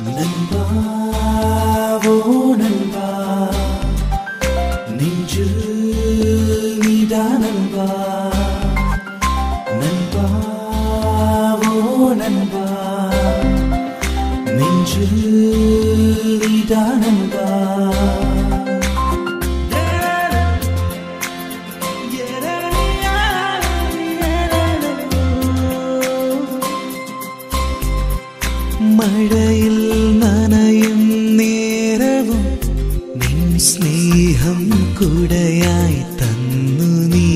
நண்பா ஓ நண்பா நெஞ்சில் நீதான் நண்பா நண்பா ஓ நண்பா நெஞ்சில் நீதான் நண்பா മഴയിൽ നനയും നേരവും നിൻ സ്നേഹം കുടയായി തന്നു നീ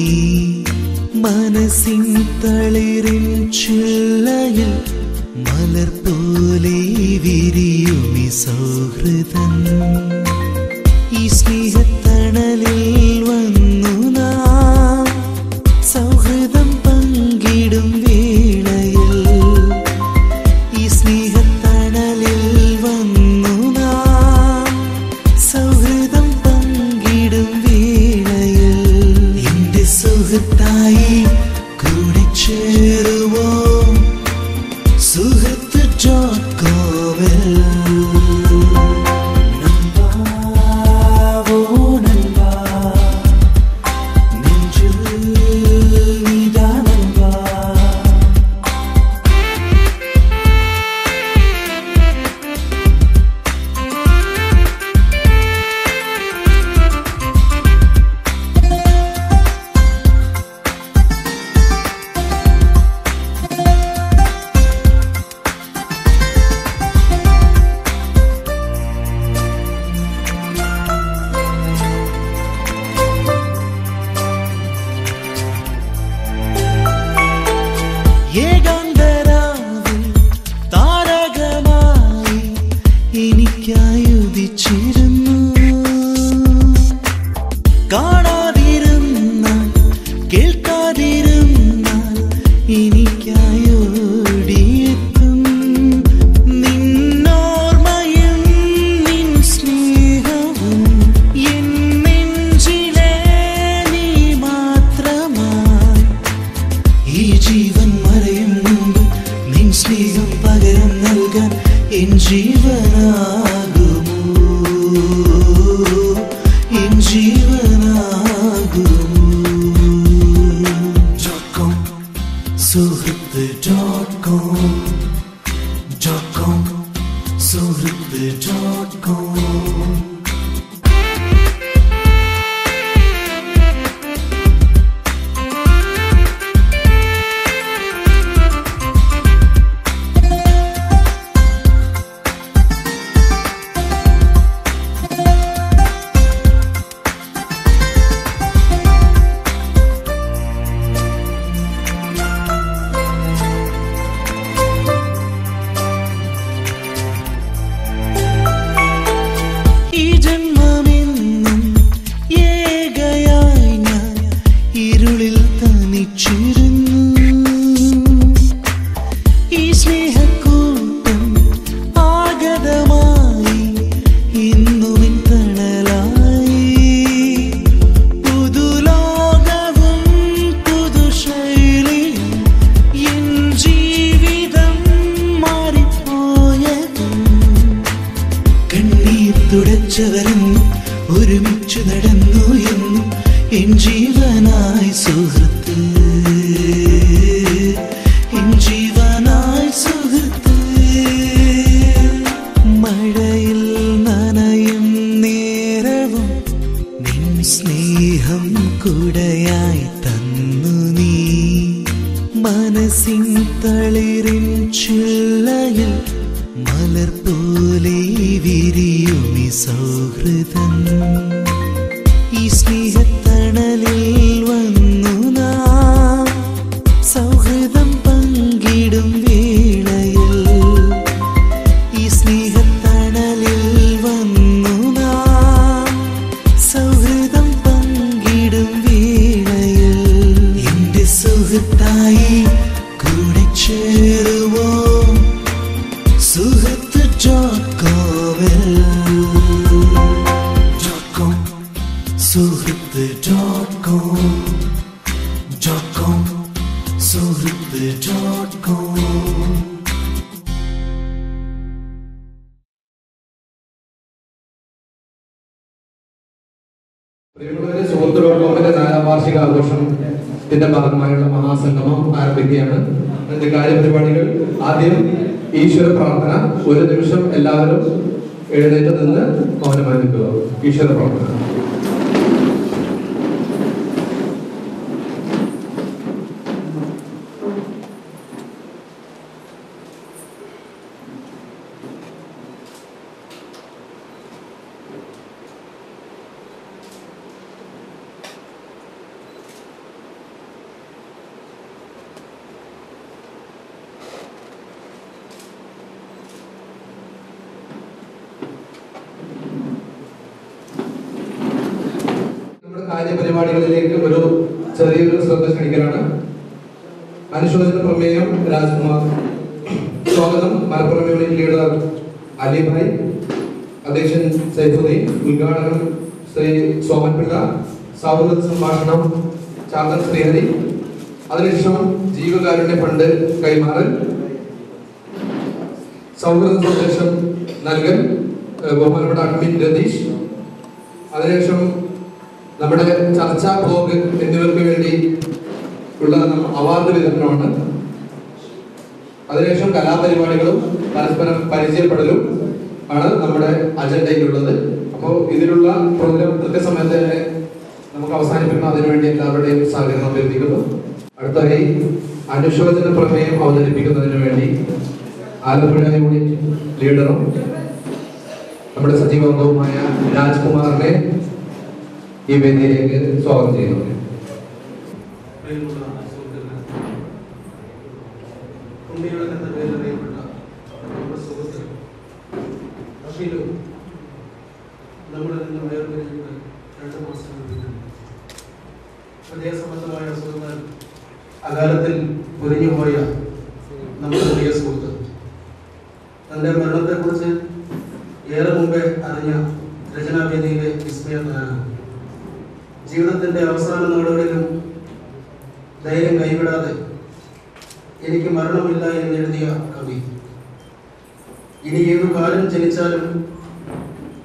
മനസ്സിൻ തളിരിൻ ചില്ലയിൽ മലർ പോലെ വിരിയുമി സൗഹൃദം ഈ സ്നേഹത്തണലിൽ വന്നു നാം സൗഹൃദം പങ്കിടും വേളയിൽ ഈ സ്നേഹത്തണലിൽ വന്നു നാം സൗഹൃദം പങ്കിടും വേളയിൽ എന്റെ സുഹൃത്തായി കൂടെ ചേരുവോ സുഹൃത്ത്.com-ൽ ഏകാന്തരാവിൽ താരകമായി എനിക്കായുദിച്ചിരുന്നു കാണാതിരുന്നാൽ കേൾക്കാതിരുന്നാൽ എനിക്കായോടിയെത്തും നിന്നോർമ്മയും നിൻ സ്നേഹവും എൻ നെഞ്ചിലെ നീ മാത്രമായി ഈ ജീവൻ മറയും മുമ്പ് നിൻ സ്നേഹം പകരം നൽകാൻ എൻ ജീവനാകുമോ എൻ ജീവനാകുമോ സുഹൃത്ത്.com സുഹൃത്ത്.com ഈ ജന്മമെന്നും ഏകയായി ഞാൻ ഇരുളിൽ തനിച്ചിരുന്നു ഈ സ്നേഹക്കൂട്ടം ആഗതമായി ഇന്നുമിൻ തണലായി പുതുലോകവും പുതുശൈലിയും എൻ ജീവിതം മാറിപ്പോയതും കണ്ണീർ തുടച്ചവരെന്നും ഒരുമിച്ചു നടന്നു എന്നും എൻ ജീവനായി സുഹൃത്ത് എൻ ജീവനായി സുഹൃത്ത് മഴയിൽ നനയും നേരവും നിൻ സ്നേഹം കുടയായി തന്നു നീ മനസ്സിൻ തളിരിൻ ചില്ലയിൽ മലർ പോലെ വിരിയുമി സൗഹൃദം ഈ സ്നേഹത്തണലിൽ വന്നു നാം സൗഹൃദം പങ്കിടും വേളയിൽ ഈ സ്നേഹത്തണലിൽ വന്നു നാം സൗഹൃദം പങ്കിടും വേളയിൽ എന്റെ സുഹൃത്തായി കൂടെ ചേരുവോ സുഹൃത്ത്.com-ൽ സുഹൃത്ത് പ്രിയമുള്ളവരെ, സുഹൃത്ത്.comന്റെ 4ാം വാർഷിക ആഘോഷത്തിന്റെ ഭാഗമായുള്ള മഹാസംഗമം ആരംഭിക്കുകയാണ്. അതിന്റെ കാര്യപരിപാടികൾ ആദ്യം ഈശ്വര പ്രാർത്ഥന. ഒരു നിമിഷം എല്ലാവരും എഴുന്നേറ്റ് നിന്ന് മൗനമായി നിൽക്കുക. ഈശ്വര പ്രാർത്ഥന. കാര്യപരിപാടികളിലേക്ക് ഒരു ചെറിയൊരു ശ്രദ്ധ ക്ഷണിക്കലാണ്. അനുശോചന പ്രമേയം രാജ്കുമാർ. സ്വാഗതം മലപ്പുറം യൂണിറ്റ് ലീഡർ അലിഭായ്, അധ്യക്ഷൻ സൈഫുദ്ദീൻ, ഉദ്ഘാടകൻ ശ്രീ സോമൻപിള്ള, സൗഹൃദ സംഭാഷണം ചാന്തൻ ശ്രീഹരി, അതിനുശേഷം ജീവകാരുണ്യ ഫണ്ട് കൈമാറൽ, സൗഹൃദ സന്ദേശം നൽകൽ ബഹുമാനപ്പെട്ട അഡ്മിൻ രതീഷ്, അതിനുശേഷം നമ്മുടെ ചർച്ചാ ബ്ലോഗ് എന്നിവർക്ക് വേണ്ടി ഉള്ള അവാർഡ് വിതരണമാണ്. അതിനുശേഷം കലാപരിപാടികളും പരസ്പരം പരിചയപ്പെടലും ആണ് നമ്മുടെ അജണ്ടയിലുള്ളത്. അപ്പോൾ ഇതിലുള്ള പ്രോഗ്രാം കൃത്യസമയത്ത് തന്നെ നമുക്ക് അവസാനിപ്പിക്കണം. അതിനുവേണ്ടി എല്ലാവരുടെയും സഹകരണം അഭ്യർത്ഥിക്കുന്നു. അടുത്തതായി അനുശോചന പ്രമേയം അവതരിപ്പിക്കുന്നതിന് വേണ്ടി ആലപ്പുഴ യൂണിറ്റ് ലീഡറും നമ്മുടെ സജീവാംഗവുമായ രാജ്കുമാറിനെ ഈ വേദിയിലേക്ക് സ്വാഗതം ചെയ്യുന്നു. ഹൃദയസംബന്ധമായ സുഹൃത്ത്, അകാലത്തിൽ പൊരിഞ്ഞുപോയ നമ്മുടെ പ്രിയ സുഹൃത്ത്, തന്റെ മരണത്തെക്കുറിച്ച് ഏറെ മുമ്പേ അറിഞ്ഞ രചനാവേദിയിലെ വിസ്മയനാണ്. ജീവിതത്തിന്റെ അവസാന നാളുകളിലും ധൈര്യം കൈവിടാതെ എനിക്ക് മരണമില്ല എന്ന് എഴുതിയ കവി. ഇനി ഏതു കാലം ജനിച്ചാലും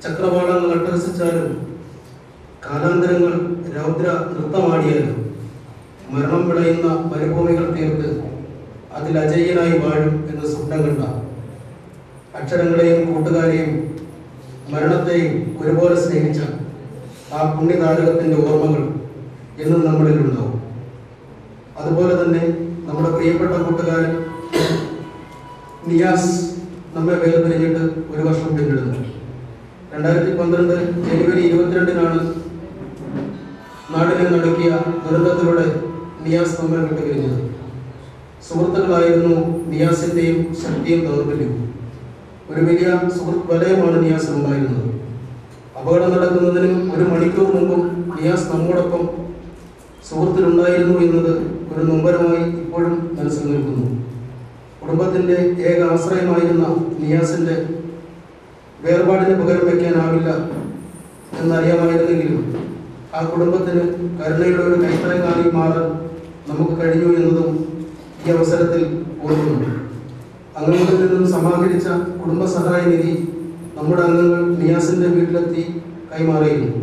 ചക്രവാളങ്ങൾ അട്ടഹസിച്ചാലും കാലാന്തരങ്ങൾ രൗദ്ര നൃത്തമാടിയാലും മരണം വിളയുന്ന മരുഭൂമികൾ തീർത്ത് അതിൽ അജയ്യനായി വാഴും എന്ന് സ്വപ്നം കണ്ട, അക്ഷരങ്ങളെയും കൂട്ടുകാരെയും മരണത്തെയും ഒരുപോലെ സ്നേഹിച്ച ആ പുണ്യതാരകത്തിന്റെ ഓർമ്മകൾ എന്നും നമ്മളിൽ ഉണ്ടാവും. അതുപോലെ തന്നെ നമ്മുടെ പ്രിയപ്പെട്ട കൂട്ടുകാരൻ നിയാസ് നമ്മെ വേർപിരിഞ്ഞിട്ട് 1 വർഷം പിന്നിടുന്നു. 2012 ജനുവരി 22-നാണ് നാടിനെ നടുക്കിയ ദുരന്തത്തിലൂടെ നിയാസ് നമ്മെ വിട്ടുപിരിഞ്ഞത്. സുഹൃത്തുക്കളായിരുന്നു നിയാസിന്റെയും ശക്തിയും ദൗർബല്യവും. ഒരു വലിയ സുഹൃത്ത് വലയമാണ് നിയാസിനുണ്ടായിരുന്നത്. അപകടം നടക്കുന്നതിന് 1 മണിക്കൂർ മുമ്പും നിയാസ് നമ്മോടൊപ്പം സുഹൃത്തിലുണ്ടായിരുന്നു എന്നത് ഒരു നൊമ്പരമായി ഇപ്പോഴും മനസ്സിൽ നിൽക്കുന്നു. കുടുംബത്തിന്റെ ഏക ആശ്രയമായിരുന്ന നിയാസിന്റെ വേർപാടിന് പകരം വയ്ക്കാനാവില്ല എന്നറിയാമായിരുന്നെങ്കിലും ആ കുടുംബത്തിന് കരുണയുടെ ഒരു കൈത്തലങ്ങായി മാറാൻ നമുക്ക് കഴിഞ്ഞു എന്നതും ഈ അവസരത്തിൽ ഓർക്കുന്നു. അംഗങ്ങളിൽ നിന്നും സമാഹരിച്ച കുടുംബസഹായ നിധി നമ്മുടെ അംഗങ്ങൾ നിയാസിന്റെ വീട്ടിലെത്തി കൈമാറിയിരുന്നു.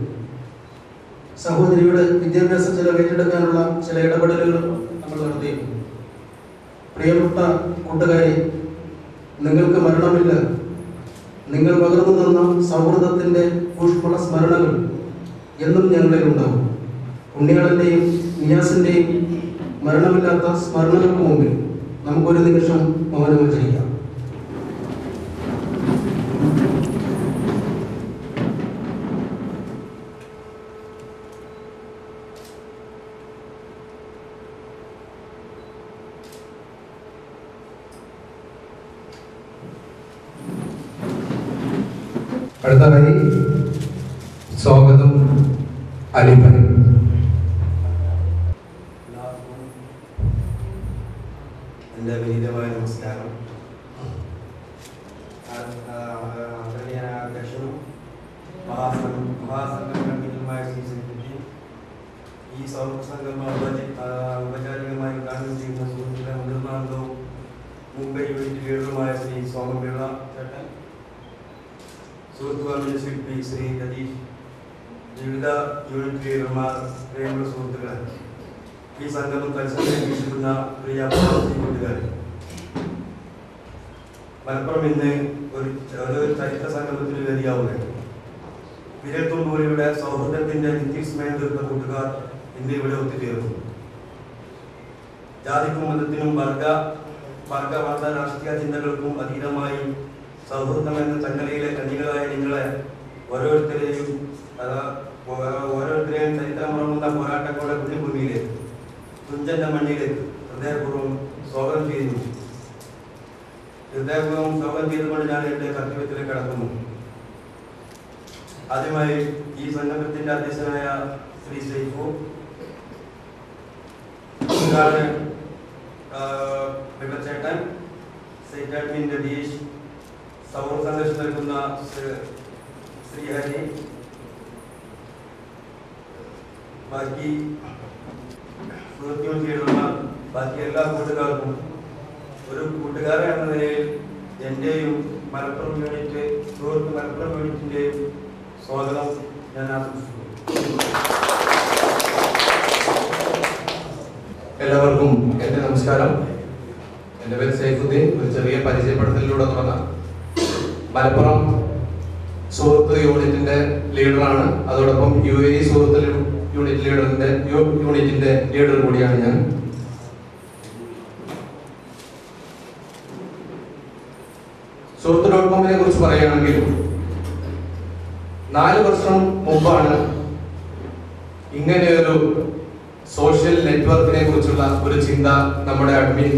സഹോദരിയുടെ വിദ്യാഭ്യാസ ചെലവ് ഏറ്റെടുക്കാനുള്ള ചില ഇടപെടലുകൾ നമ്മൾ നടത്തിയിരുന്നു. പ്രിയപ്പെട്ട കൂട്ടുകാരെ, നിങ്ങൾക്ക് മരണമില്ല. നിങ്ങൾ പകർന്നു തന്ന സൗഹൃദത്തിന്റെ പുഷ്പള സ്മരണകൾ എന്നും ഞങ്ങളിൽ ഉണ്ടാവും. ഉണ്ണിയാളന്റെയും നിയാസിന്റെയും മരണമില്ലാത്ത സ്മരണകൾക്ക് മുമ്പിൽ നമുക്കൊരു നിമിഷം മൗനം ചെയ്യാം. അടുത്തതായി സ്വാഗതം അലിഭായ്. എൻ്റെ വിനീതമായ നമസ്കാരം. അധ്യക്ഷനും മഹാസംഘം കൺവീനറുമായ ശ്രീ സെക്രട്ടറി ഈ സംഗമം ഔപചാരികമായി ഉദ്ഘാടനം ചെയ്യുന്ന സുഹൃത്തുക്കളെ മുതിർന്നാന്തവും മുംബൈ യൂണിറ്റ് ലീഡറുമായ ശ്രീ സോമപിള്ള ചേട്ടൻ, സുഹൃത്ത് കമ്മിറ്റി ശില്പി ശ്രീ രതീഷ്, വിവിധ യൂണിറ്റ് ലീഡർമാർ, പ്രിയമുള്ള സുഹൃത്തുക്കളെ, ഈ സംഗമം തത്സമയം വീക്ഷിക്കുന്ന പ്രിയ കൂട്ടുകാർ, മലപ്പുറം ഇന്ന് ഒരു ചരിത്ര സംഗമത്തിന് വേദിയാവുകയാണ്. വിരൽത്തുമ്പുകളിലൂടെ സൗഹൃദത്തിന്റെ നിത്യസ്മയം തീർത്ത കൂട്ടുകാർ ഇന്ന് ഇവിടെ ഒത്തുചേർന്നു. ജാതിക്കും മതത്തിനും വർഗ രാഷ്ട്രീയ ചിന്തകൾക്കും അതീതമായി സൗഹൃദം എന്ന ചങ്ങലയിലെ കണികളായ നിങ്ങളെ ഓരോരുത്തരെയും ചരിത്രമുറങ്ങുന്ന പോരാട്ടങ്ങളുടെ പുണ്യഭൂമിയിലേക്ക്, തുഞ്ചന്റെ മണ്ണിലേക്ക് ഹൃദയപൂർവ്വം സ്വാഗതം ചെയ്യുന്നു. ഹൃദയപൂർവ്വം സ്വാഗതം ചെയ്തുകൊണ്ട് ഞാൻ എന്റെ കർത്തവ്യത്തിലേക്ക് കടക്കുന്നു. ആദ്യമായി ഈ സംഗമത്തിന്റെ അധ്യക്ഷനായ ശ്രീ സൈഫു, ചേട്ടൻ, സൈറ്റ് അഡ്മിൻ രതീഷ്, സൗഹൃദ സന്ദേശം നൽകുന്ന ശ്രീഹരി, ബാക്കി സുഹൃത്തുക്കളുള്ള ബാക്കി എല്ലാ കൂട്ടുകാർക്കും ഒരു കൂട്ടുകാരൻ എന്ന നിലയിൽ എന്റെയും മലപ്പുറം യൂണിറ്റ് മലപ്പുറം യൂണിറ്റിന്റെയും സ്വാഗതം ഞാൻ ആശംസിക്കുന്നു. എല്ലാവർക്കും എന്റെ നമസ്കാരം. എൻ്റെ പേര് സൈഫുദ്ദീൻ. ഒരു ചെറിയ പരിചയപ്പെടുത്തലിലൂടെ തുടങ്ങാം. മലപ്പുറം സുഹൃത്ത് യൂണിറ്റിന്റെ ലീഡറാണ്. അതോടൊപ്പം UAE സുഹൃത്ത് യൂണിറ്റിന്റെ ലീഡർ കൂടിയാണ് ഞാൻ. സുഹൃത്ത്.comനെ കുറിച്ച് പറയുകയാണെങ്കിൽ 4 വർഷം മുമ്പാണ് ഇങ്ങനെയൊരു സോഷ്യൽ നെറ്റ്വർക്കിനെ കുറിച്ചുള്ള ഒരു ചിന്ത നമ്മുടെ അഡ്മിൻ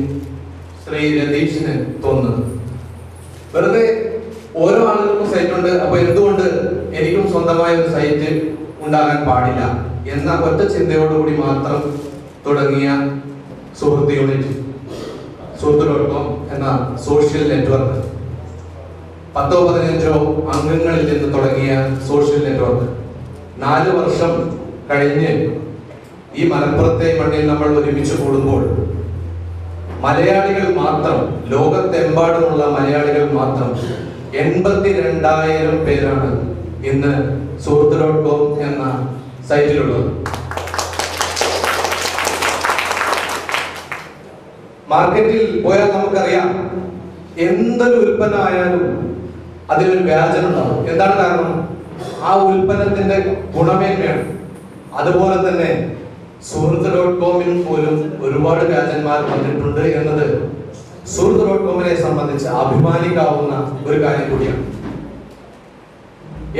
ശ്രീ രതീഷിന് തോന്നുന്നത്. വെറുതെ ഓരോ ആളുകൾക്കും സൈറ്റ് ഉണ്ട്, അപ്പൊ എന്തുകൊണ്ട് എനിക്കും സ്വന്തമായ ഒരു സൈറ്റ് ഉണ്ടാകാൻ പാടില്ല എന്ന ഒറ്റ ചിന്തയോടുകൂടി മാത്രം തുടങ്ങിയ സുഹൃത്ത്.com എന്ന സോഷ്യൽ നെറ്റ്വർക്ക് 10-15 അംഗങ്ങളിൽ നിന്ന് തുടങ്ങിയ സോഷ്യൽ നെറ്റ്വർക്ക് 4 വർഷം കഴിഞ്ഞ് ഈ മലപ്പുറത്തെ മണ്ണിൽ നമ്മൾ ഒരുമിച്ച് കൂടുമ്പോൾ മലയാളികൾ മാത്രം, ലോകത്തെമ്പാടുമുള്ള മലയാളികൾ മാത്രം 82,000 പേരാണ് ഇന്ന് സുഹൃത്ത്.com എന്ന സൈറ്റിലുള്ളത്. മാർക്കറ്റിൽ പോയാൽ നമുക്കറിയാം, എന്തൊരു ഉൽപ്പന്നമായാലും അതിലൊരു വ്യാജനുണ്ടാവും. എന്താണ് കാരണം? ആ ഉൽപ്പന്നത്തിന്റെ ഗുണമേന്മയാണ്. അതുപോലെ തന്നെ സുഹൃത്ത്.comൽ പോലും ഒരുപാട് വ്യാജന്മാർ വന്നിട്ടുണ്ട് എന്നത് സുഹൃത്ത്.comനെ സംബന്ധിച്ച് അഭിമാനിക്കാവുന്ന ഒരു കാര്യം കൂടിയാണ്.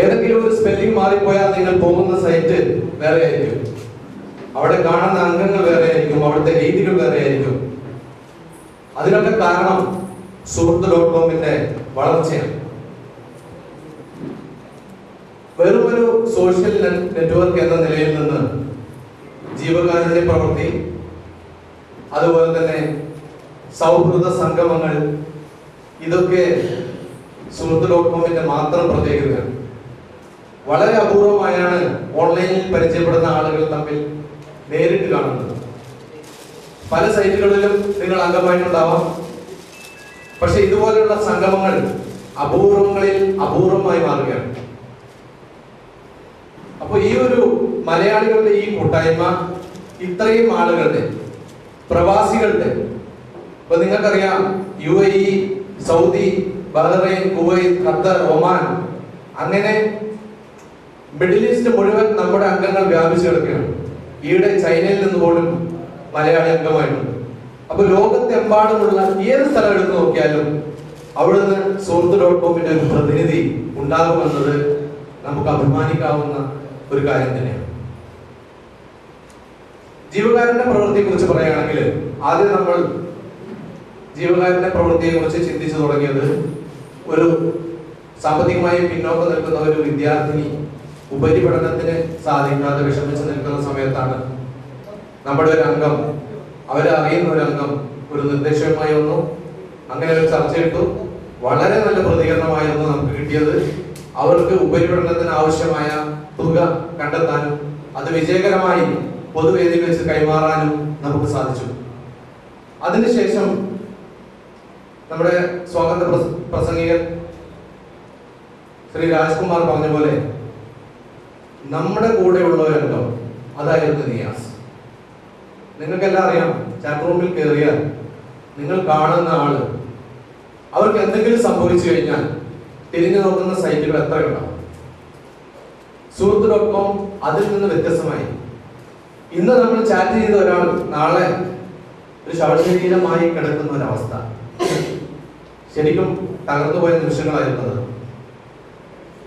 ഏതെങ്കിലും ഒരു സ്പെല്ലിംഗ് മാറിപ്പോയാൽ നിങ്ങൾ പോകുന്ന സൈറ്റ് വേറെ ആയിരിക്കും, അവിടെ കാണുന്ന അംഗങ്ങൾ വേറെ ആയിരിക്കും, അവിടുത്തെ രീതികൾ വേറെ ആയിരിക്കും. അതിനൊക്കെ കാരണം സുഹൃത്ത്.comന്റെ വളർച്ചയാണ്. വെറുമൊരു സോഷ്യൽ നെറ്റ്വർക്ക് എന്ന നിലയിൽ നിന്ന് ജീവകാരുണ്യ പ്രവൃത്തി, അതുപോലെ തന്നെ സൗഹൃദ സംഗമങ്ങൾ, ഇതൊക്കെ സുഹൃത്ത്.comന്റെ മാത്രം പ്രത്യേകതയാണ്. വളരെ അപൂർവമായാണ് ഓൺലൈനിൽ പരിചയപ്പെടുന്ന ആളുകൾ തമ്മിൽ നേരിട്ട് കാണുന്നത്. പല സൈറ്റുകളിലും നിങ്ങൾ അംഗമായിട്ടുണ്ടാവാം, പക്ഷെ ഇതുപോലെയുള്ള സംഗമങ്ങൾ അപൂർവങ്ങളിൽ അപൂർവമായി മാറുകയാണ്. അപ്പൊ ഈ ഒരു മലയാളികളുടെ ഈ കൂട്ടായ്മ ഇത്രയും ആളുകളുടെ, പ്രവാസികളുടെ, ഇപ്പൊ നിങ്ങൾക്കറിയാം UAE, Saudi, Bahrain, Kuwait, Qatar, Oman, അങ്ങനെ മിഡിൽ ഈസ്റ്റ് മുഴുവൻ നമ്മുടെ അംഗങ്ങൾ വ്യാപിച്ചു കിടക്കുകയാണ്. ഈയിടെ ചൈനയിൽ നിന്ന് പോലും മലയാളി അംഗമായിട്ടുണ്ട്. അപ്പൊ ലോകത്തെമ്പാടുമുള്ള ഏത് സ്ഥലം എടുത്ത് നോക്കിയാലും അവിടുന്ന് സുഹൃത്ത്.comന്റെ ഒരു പ്രതിനിധി ഉണ്ടാകുമെന്നത് നമുക്ക് അഭിമാനിക്കാവുന്ന ഒരു കാര്യം തന്നെയാണ്. ജീവകാരുണ്യ പ്രവൃത്തിയെ കുറിച്ച് പറയുകയാണെങ്കിൽ ആദ്യം നമ്മൾ ജീവകാരുണ്യ പ്രവൃത്തിയെ കുറിച്ച് ചിന്തിച്ചു തുടങ്ങിയത് ഒരു സാമ്പത്തികമായി പിന്നോക്കം നിൽക്കുന്ന ഒരു വിദ്യാർത്ഥിനി ഉപരിപഠനത്തിന് സാധിക്കാതെ വിഷമിച്ച് നിൽക്കുന്ന സമയത്താണ് നമ്മുടെ ഒരു അംഗം, അവരറിയുന്ന ഒരു അംഗം ഒരു നിർദ്ദേശവുമായി വന്നു. അങ്ങനെ ഒരു ചർച്ചയിട്ടു. വളരെ നല്ല പ്രതികരണമായിരുന്നു നമുക്ക് കിട്ടിയത്. അവർക്ക് ഉപരിപഠനത്തിന് ആവശ്യമായ തുക കണ്ടെത്താനും അത് വിജയകരമായി പൊതുവേദിയിൽ വെച്ച് കൈമാറാനും നമുക്ക് സാധിച്ചു. അതിനുശേഷം നമ്മുടെ സ്വാഗത പ്രസംഗികൻ ശ്രീ രാജ്കുമാർ പറഞ്ഞ പോലെ നമ്മുടെ കൂടെയുള്ള ഒരു അംഗം അതായിരുന്നു നിയാസ്. നിങ്ങൾക്കെല്ലാം അറിയാം, ചാറ്റ് റൂമിൽ കയറിയാൽ നിങ്ങൾ കാണുന്ന ആള് അവർക്ക് എന്തെങ്കിലും സംഭവിച്ചു കഴിഞ്ഞാൽ തിരിഞ്ഞു നോക്കുന്ന സൈറ്റുകൾ എത്രയുണ്ടാവും. സുഹൃത്ത്.com അതിൽ നിന്ന് വ്യത്യസ്തമായി ഇന്ന് നമ്മൾ ചാറ്റ് ചെയ്ത ഒരാൾ നാളെ ഒരു ശവശരീരമായി കിടക്കുന്ന ഒരവസ്ഥ ശരിക്കും തകർന്നുപോയ നിമിഷങ്ങളായിരുന്നത്.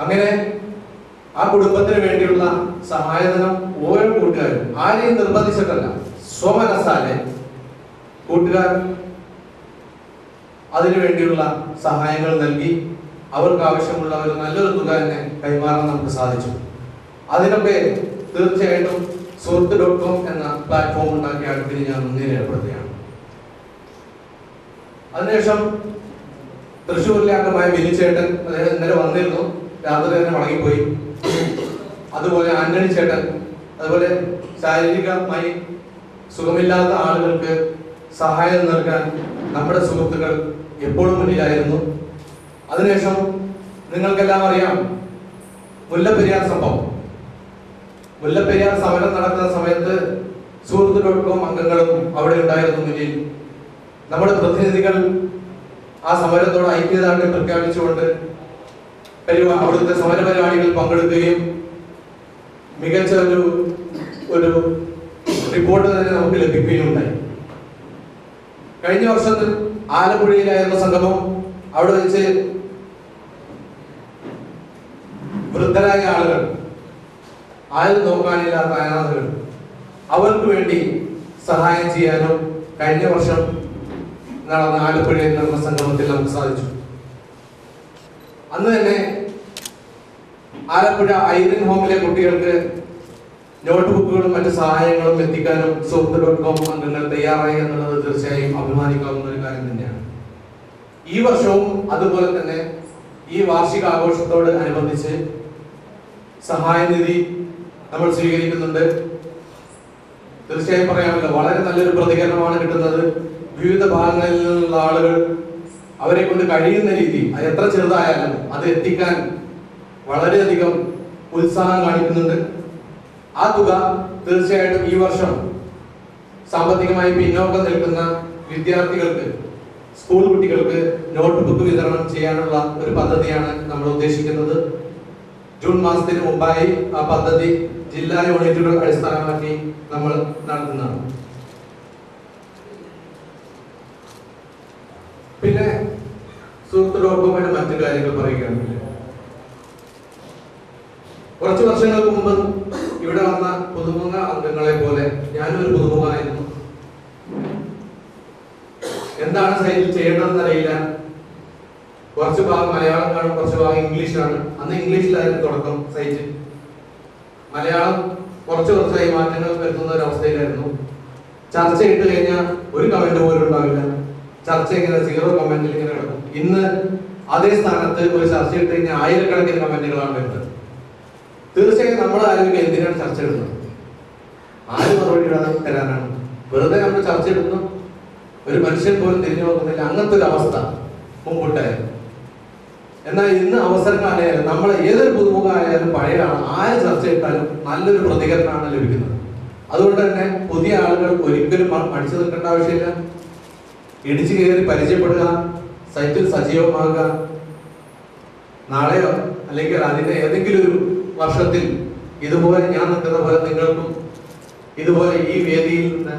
അങ്ങനെ ആ കുടുംബത്തിന് വേണ്ടിയുള്ള സഹായധനം ഓരോ കൂട്ടുകാരും ആരെയും നിർബന്ധിച്ചിട്ടല്ല, സ്വമനസാലെ കൂട്ടുകാർ അതിനു വേണ്ടിയുള്ള സഹായങ്ങൾ നൽകി അവർക്ക് ആവശ്യമുള്ള ഒരു നല്ലൊരു തുക തന്നെ കൈമാറാൻ നമുക്ക് സാധിച്ചു. അതിനൊക്കെ തീർച്ചയായിട്ടും സുഹൃത്ത്.com എന്ന പ്ലാറ്റ്ഫോം ഉണ്ടാക്കിയ ആൾക്കാർ ഞാൻ നന്ദി രേഖപ്പെടുത്തുകയാണ്. അതിനുശേഷം തൃശ്ശൂരിലെ അംഗമായ വിനിച്ചേട്ടൻ, അദ്ദേഹം ഇന്നലെ വന്നിരുന്നു, രാത്രി തന്നെ മടങ്ങിപ്പോയി. അതുപോലെ ആന്റണി ചേട്ടൻ, അതുപോലെ ശാരീരികമായി സുഖമില്ലാത്ത ആളുകൾക്ക് സഹായം നൽകാൻ നമ്മുടെ സുഹൃത്തുക്കൾ എപ്പോഴും മുന്നിലായിരുന്നു. അതിനുശേഷം നിങ്ങൾക്കെല്ലാം അറിയാം മുല്ലപ്പെരിയാർ സംഭവം. മുല്ലപ്പെരിയാർ സമരം നടക്കുന്ന സമയത്ത് സുഹൃത്ത്.com അംഗങ്ങളും അവിടെ ഉണ്ടായിരുന്നു മുന്നിൽ. നമ്മുടെ പ്രതിനിധികൾ ആ സമരത്തോട് ഐക്യദാർഢ്യം പ്രഖ്യാപിച്ചുകൊണ്ട് അവിടുത്തെ സമര പരിപാടികളിൽ പങ്കെടുക്കുകയും മികച്ച ഒരു റിപ്പോർട്ട് തന്നെ നമുക്ക് ലഭിക്കുകയും ഉണ്ടായി. കഴിഞ്ഞ വർഷത്തിൽ ആലപ്പുഴയിലായിരുന്ന സംഗമം, അവിടെ വെച്ച് വൃദ്ധരായ ആളുകൾ, ആരും നോക്കാനില്ലാത്ത അനാഥകൾ, അവർക്ക് വേണ്ടി സഹായം ചെയ്യാനും കഴിഞ്ഞ വർഷം നടന്ന ആലപ്പുഴയിൽ നടന്ന സംഗമത്തിൽ നമുക്ക് സാധിച്ചു. അന്ന് തന്നെ ആലപ്പുഴ ഐറിൻ ഹോമിലെ കുട്ടികൾക്ക് നോട്ട് ബുക്കുകളും മറ്റു സഹായങ്ങളും എത്തിക്കാനും സുഹൃത്ത്.com അംഗങ്ങൾ തയ്യാറായി എന്നുള്ളത് തീർച്ചയായും അഭിമാനിക്കാവുന്ന ഒരു കാര്യം തന്നെയാണ്. ഈ വർഷവും അതുപോലെ തന്നെ ഈ വാർഷിക ആഘോഷത്തോട് അനുബന്ധിച്ച് സഹായനിധി നമ്മൾ സ്വീകരിക്കുന്നുണ്ട്. തീർച്ചയായും പറയാമല്ലോ, വളരെ നല്ലൊരു പ്രതികരണമാണ് കിട്ടുന്നത്. വിവിധ ഭാഗങ്ങളിൽ നിന്നുള്ള ആളുകൾ അവരെ കൊണ്ട് കഴിയുന്ന രീതി, അത് എത്ര ചെറുതായാലും അത് എത്തിക്കാൻ വളരെയധികം ഉത്സാഹം കാണിക്കുന്നുണ്ട്. ആ തുക തീർച്ചയായിട്ടും ഈ വർഷം സാമ്പത്തികമായി പിന്നോക്കം നിൽക്കുന്ന വിദ്യാർത്ഥികൾക്ക്, സ്കൂൾ കുട്ടികൾക്ക് നോട്ട് ബുക്ക് വിതരണം ചെയ്യാനുള്ള ഒരു പദ്ധതിയാണ് നമ്മൾ ഉദ്ദേശിക്കുന്നത്. ജൂൺ മാസത്തിന് മുമ്പായി ആ പദ്ധതി ജില്ലാ യൂണിറ്റുകൾ അടിസ്ഥാനമാക്കി നമ്മൾ നടത്തുന്നതാണ്. പിന്നെ സുഹൃത്ത്.comന്റെ മറ്റു കാര്യങ്ങൾ പറയുകയാണെങ്കിൽ, കുറച്ചു വർഷങ്ങൾക്ക് മുമ്പ് ഇവിടെ വന്ന പുതുമുഖ അംഗങ്ങളെ പോലെ ഞാനും ഒരു പുതുമുഖമായിരുന്നു. എന്താണ് സൈറ്റിൽ ചെയ്യേണ്ടതെന്ന് അറിയില്ല. കുറച്ച് ഭാഗം മലയാളം കാണും, കുറച്ച് ഭാഗം ഇംഗ്ലീഷാണ്. അന്ന് ഇംഗ്ലീഷിലായിരുന്നു തുടക്കം സൈറ്റ്. മലയാളം കുറച്ചായി മാറ്റങ്ങൾ വരുത്തുന്ന ഒരു അവസ്ഥയിലായിരുന്നു. ചർച്ച ഇട്ട് കഴിഞ്ഞാൽ ഒരു കമന്റ് പോലും ഉണ്ടാവില്ല. ചർച്ച ഇങ്ങനെ 0 കമന്റിൽ ഇങ്ങനെ കിടക്കും. ഇന്ന് അതേ സ്ഥാനത്ത് ഒരു ചർച്ച ഇട്ട് കഴിഞ്ഞാൽ ആയിരക്കണക്കിന് കമന്റുകളാണ് വരുന്നത്. തീർച്ചയായും നമ്മൾ ആരെങ്കിലും എന്തിനാണ് ചർച്ച ഇടുന്നത്? ആര് മറുപടി തരാനാണ്? വെറുതെ നമ്മൾ ചർച്ച ഇടുന്നു, ഒരു മനുഷ്യൻ പോലും തിരിഞ്ഞു നോക്കുന്നില്ല. അങ്ങനത്തെ ഒരു അവസ്ഥ മുമ്പുണ്ടായിരുന്നു. എന്നാൽ ഇന്ന് അവസരങ്ങളായാലും നമ്മൾ ഏതൊരു പുതുമുഖ ആയാലും പഴയ ആര് ചർച്ച ഇട്ടാലും നല്ലൊരു പ്രതികരണമാണ് ലഭിക്കുന്നത്. അതുകൊണ്ട് തന്നെ പുതിയ ആളുകൾ ഒരിക്കലും അടിച്ചു നിൽക്കേണ്ട ആവശ്യമില്ല. ഇടിച്ചു കയറി പരിചയപ്പെടുക, സൈറ്റിൽ സജീവമാകുക. നാളെയോ അല്ലെങ്കിൽ അതിന്റെ ഏതെങ്കിലും ഒരു വർഷത്തിൽ ഇതുപോലെ ഞാൻ നിൽക്കുന്ന പോലെ നിങ്ങൾക്കും ഇതുപോലെ ഈ വേദിയിൽ നിന്ന്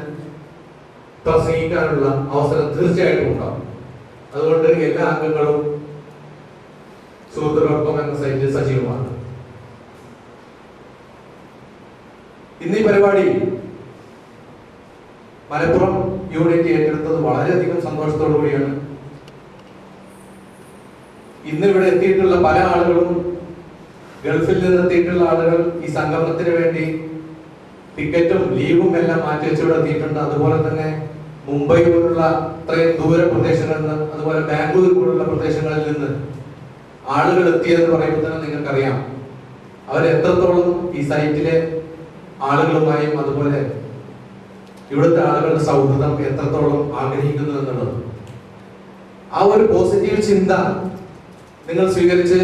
പ്രസംഗിക്കാനുള്ള അവസരം തീർച്ചയായിട്ടും ഉണ്ടാകും. അതുകൊണ്ട് എല്ലാ അംഗങ്ങളും സുഹൃത്ത്.com എന്ന സൈറ്റിൽ സജീവമാണ്. ഇന്ന് ഈ പരിപാടി മലപ്പുറം യൂണിറ്റ് ഏറ്റെടുത്തത് വളരെയധികം സന്തോഷത്തോടു കൂടിയാണ്. ഇന്ന് ഇവിടെ എത്തിയിട്ടുള്ള പല ആളുകളും ഗൾഫിൽ നിന്ന് എത്തിയിട്ടുള്ള ആളുകൾ ഈ സംഗമത്തിന് വേണ്ടി ടിക്കറ്റും ലീവും എല്ലാം മാറ്റി വെച്ചിവിടെ എത്തിയിട്ടുണ്ട്. അതുപോലെ തന്നെ മുംബൈ പോലുള്ള ഇത്രയും ദൂര പ്രദേശങ്ങളിൽ നിന്ന്, അതുപോലെ ബാംഗ്ലൂർ പോലുള്ള പ്രദേശങ്ങളിൽ നിന്ന് ആളുകൾ എത്തിയെന്ന് പറയുമ്പോൾ തന്നെ നിങ്ങൾക്കറിയാം അവർ എത്രത്തോളം ഈ സൈറ്റിലെ ആളുകളുമായും അതുപോലെ ഇവിടുത്തെ ആളുകളുടെ സൗഹൃദം എത്രത്തോളം ആഗ്രഹിക്കുന്നു എന്നുള്ളത്. ആ ഒരു പോസിറ്റീവ് ചിന്ത നിങ്ങൾ സ്വീകരിച്ച്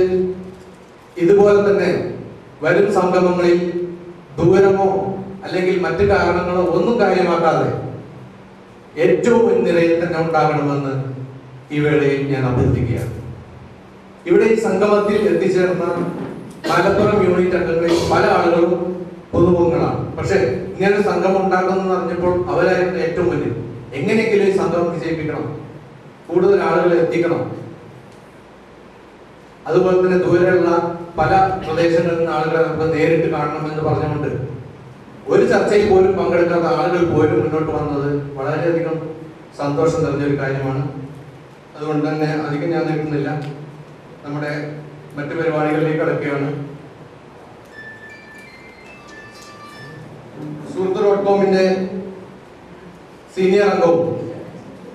ഇതുപോലെ തന്നെ വരും സംഗമങ്ങളിൽ ദൂരമോ അല്ലെങ്കിൽ മറ്റു കാരണങ്ങളോ ഒന്നും കാര്യമാക്കാതെ ഏറ്റവും മുൻനിരയിൽ തന്നെ ഉണ്ടാകണമെന്ന് ഈ വേളയിൽ ഞാൻ അഭ്യർത്ഥിക്കുകയാണ്. ഇവിടെ ഈ സംഗമത്തിൽ എത്തിച്ചേർന്ന മലപ്പുറം യൂണിറ്റ് അംഗങ്ങളിൽ പല ആളുകളും പുതുമുഖങ്ങളാണ്. പക്ഷെ ഇങ്ങനെ സംഗമം ഉണ്ടാക്കുമെന്ന് പറഞ്ഞപ്പോൾ അവരായിരുന്നു ഏറ്റവും മുന്നിൽ. എങ്ങനെയെങ്കിലും ഈ സംഗമം വിജയിപ്പിക്കണം, കൂടുതൽ ആളുകളെ എത്തിക്കണം. അതുപോലെ തന്നെ ദൂരെയുള്ള പല പ്രദേശങ്ങളിൽ നിന്ന് ആളുകളെ നമുക്ക് നേരിട്ട് കാണണമെന്ന് പറഞ്ഞുകൊണ്ട് ഒരു ചർച്ചയിൽ പോലും പങ്കെടുക്കാത്ത ആളുകൾ പോലും മുന്നോട്ട് വന്നത് വളരെയധികം സന്തോഷം നിറഞ്ഞൊരു കാര്യമാണ്. അതുകൊണ്ട് തന്നെ അധികം ഞാൻ നിൽക്കുന്നില്ല, നമ്മുടെ മറ്റു പരിപാടികളിലേക്ക് കടക്കുകയാണ്. സുഹൃത്ത്.കോമിന്റെ സീനിയർ അംഗവും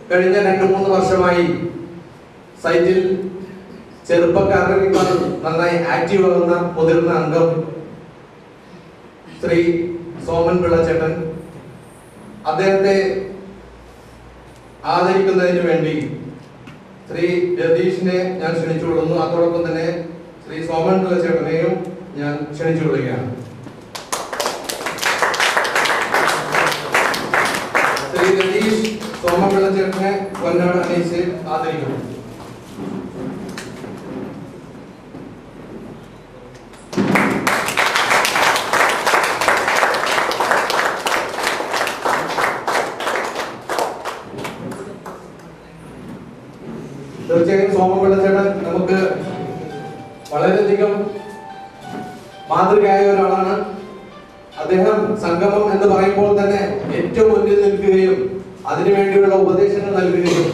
കഴിഞ്ഞ 2-3 വർഷമായി സൈറ്റിൽ ചെറുപ്പക്കാരനേക്കാൾ നന്നായി ആക്റ്റീവ് ആകുന്ന മുതിർന്ന അംഗം ശ്രീ സോമൻ പിള്ള ചേട്ടൻ, അദ്ദേഹത്തെ ആദരിക്കുന്നതിന് വേണ്ടി ശ്രീ രതീഷിനെ ഞാൻ ക്ഷണിച്ചുകൊള്ളുന്നു. അതോടൊപ്പം തന്നെ ശ്രീ സോമൻ പിള്ള ചേട്ടനെയും ഞാൻ ക്ഷണിച്ചുകൊള്ളുകയാണ്. ശ്രീ രതീഷ് സോമൻ പിള്ള ചേട്ടനെ പൊന്നാട അണിയിച്ച് ആദരിക്കുന്നു. തീർച്ചയായും സോമപിള്ള ചേട്ടൻ നമുക്ക് വളരെയധികം മാതൃകയായ ഒരാളാണ്. അദ്ദേഹം സംഗമം എന്ന് പറയുമ്പോൾ തന്നെ ഏറ്റവും മുന്നിൽ നിൽക്കുകയും അതിനുവേണ്ടിയുള്ള ഉപദേശങ്ങൾ നൽകുകയും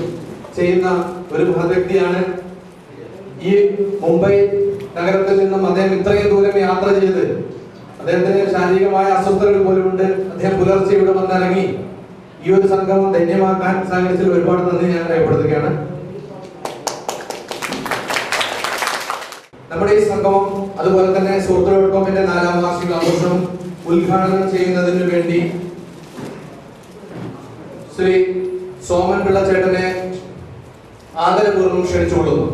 ചെയ്യുന്ന ഒരു മഹത് വ്യക്തിയാണ്. ഈ മുംബൈ നഗരത്തിൽ നിന്നും അദ്ദേഹം ഇത്രയും ദൂരം യാത്ര ചെയ്ത് അദ്ദേഹത്തിന് ശാരീരികമായ അസ്വസ്ഥതകൾ പോലുമുണ്ട്. അദ്ദേഹം പുലർച്ചെ ഇവിടെ വന്നിറങ്ങി ഈ ഒരു സംഗമം ധന്യമാക്കാൻ സാഹചര്യത്തിൽ ഒരുപാട് നന്ദി ഞാൻ രേഖപ്പെടുത്തുകയാണ്. നമ്മുടെ ഈ സംഗമം അതുപോലെ തന്നെ സുഹൃത്ത്.കോമിന്റെ 4ാം വാർഷിക ആഘോഷം ഉദ്ഘാടനം ചെയ്യുന്നതിന് വേണ്ടി ശ്രീ സോമൻ പിള്ള ചേട്ടനെ ആദരപൂർവ്വം ക്ഷണിച്ചുകൊള്ളുന്നു.